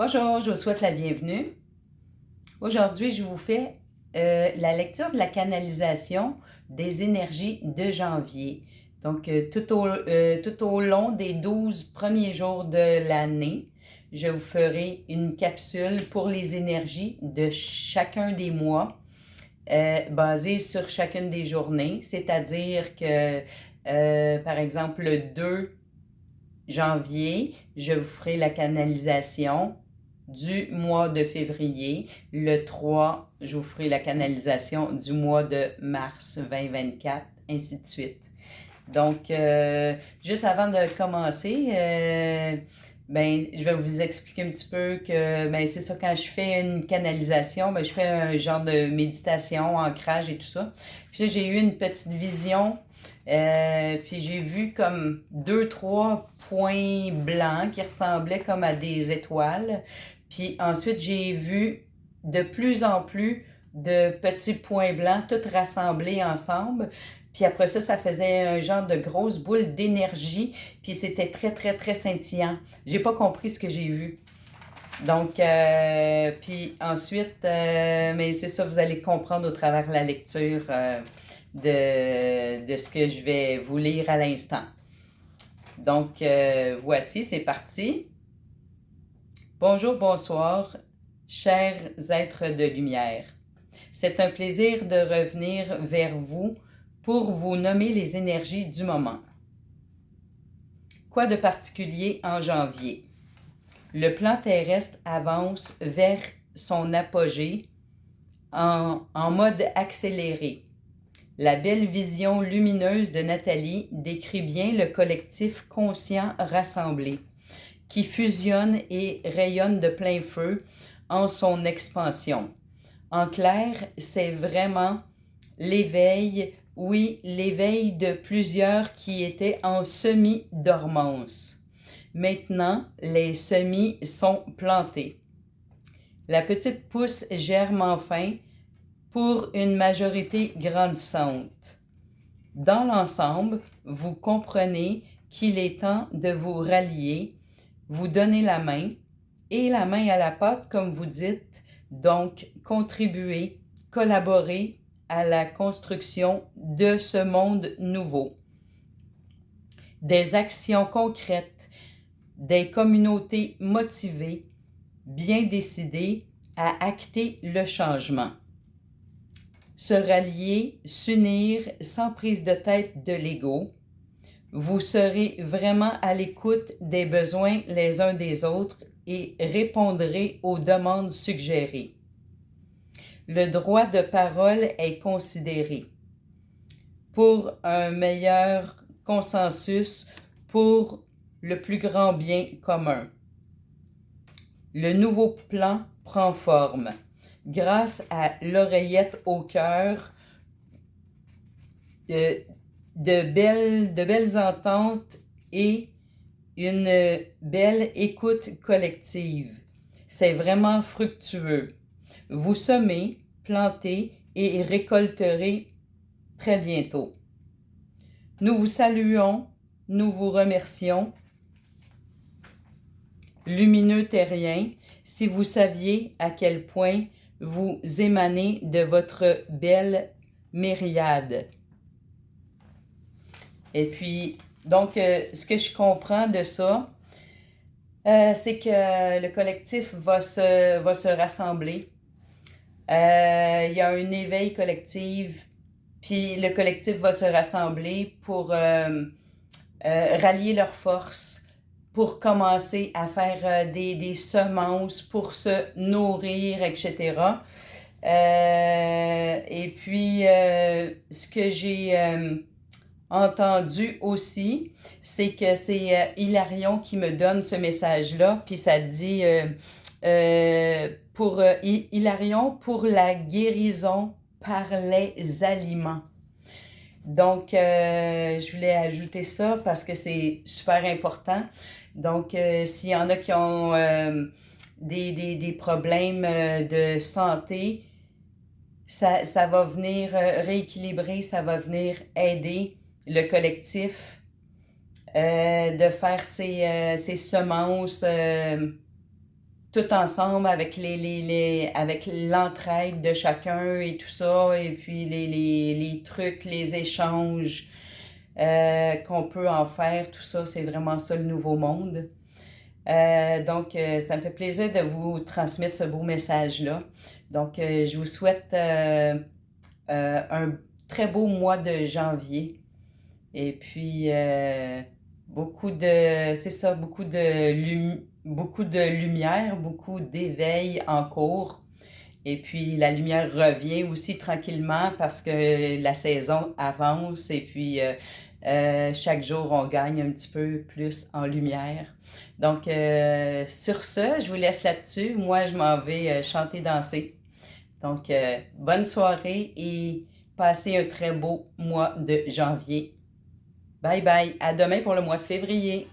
Bonjour, je vous souhaite la bienvenue. Aujourd'hui, je vous fais la lecture de la canalisation des énergies de janvier. Donc, tout au long des 12 premiers jours de l'année, je vous ferai une capsule pour les énergies de chacun des mois, basée sur chacune des journées. C'est-à-dire que, par exemple, le 2 janvier, je vous ferai la canalisation du mois de février. Le 3, je vous ferai la canalisation du mois de mars 2024, ainsi de suite. Donc, juste avant de commencer, je vais vous expliquer un petit peu que, c'est ça, quand je fais une canalisation, je fais un genre de méditation, ancrage et tout ça. Puis là, j'ai eu une petite vision, puis j'ai vu comme 2, 3 points blancs qui ressemblaient comme à des étoiles. Puis ensuite, j'ai vu de plus en plus de petits points blancs, tous rassemblés ensemble. Puis après ça, ça faisait un genre de grosse boule d'énergie. Puis c'était très, très, très scintillant. J'ai pas compris ce que j'ai vu. Donc, puis ensuite, mais c'est ça, vous allez comprendre au travers la lecture de ce que je vais vous lire à l'instant. Donc, voici, c'est parti. Bonjour, bonsoir, chers êtres de lumière. C'est un plaisir de revenir vers vous pour vous nommer les énergies du moment. Quoi de particulier en janvier? Le plan terrestre avance vers son apogée en mode accéléré. La belle vision lumineuse de Nathalie décrit bien le collectif conscient rassemblé, qui fusionne et rayonne de plein feu en son expansion. En clair, c'est vraiment l'éveil, oui, l'éveil de plusieurs qui étaient en semi-dormance. Maintenant, les semis sont plantés. La petite pousse germe enfin pour une majorité grandissante. Dans l'ensemble, vous comprenez qu'il est temps de vous rallier, vous donner la main, et la main à la pâte, comme vous dites, donc contribuer, collaborer à la construction de ce monde nouveau. Des actions concrètes, des communautés motivées, bien décidées à acter le changement. Se rallier, s'unir sans prise de tête de l'ego. Vous serez vraiment à l'écoute des besoins les uns des autres et répondrez aux demandes suggérées. Le droit de parole est considéré pour un meilleur consensus, pour le plus grand bien commun. Le nouveau plan prend forme. Grâce à l'oreillette au cœur, de belles ententes et une belle écoute collective. C'est vraiment fructueux. Vous semez, plantez et récolterez très bientôt. Nous vous saluons, nous vous remercions. Lumineux terrien, si vous saviez à quel point vous émanez de votre belle myriade. Et puis, donc, ce que je comprends de ça, c'est que le collectif va se rassembler. Il y a un éveil collectif, puis le collectif va se rassembler pour rallier leurs forces, pour commencer à faire des semences, pour se nourrir, etc. Et puis, ce que j'ai entendu aussi, c'est que c'est Hilarion qui me donne ce message-là, puis ça dit pour Hilarion pour la guérison par les aliments. Donc, je voulais ajouter ça parce que c'est super important. Donc, s'il y en a qui ont des problèmes de santé, ça va venir rééquilibrer, ça va venir aider le collectif de faire ses semences tout ensemble avec avec l'entraide de chacun et tout ça, et puis les trucs, les échanges qu'on peut en faire, tout ça, c'est vraiment ça le nouveau monde. Donc, ça me fait plaisir de vous transmettre ce beau message-là. Donc, je vous souhaite un très beau mois de janvier. Et puis, c'est ça, beaucoup de lumière, beaucoup d'éveil en cours. Et puis, la lumière revient aussi tranquillement parce que la saison avance et puis chaque jour, on gagne un petit peu plus en lumière. Donc, sur ce, je vous laisse là-dessus. Moi, je m'en vais chanter, danser. Donc, bonne soirée et passez un très beau mois de janvier. Bye bye. À demain pour le mois de février.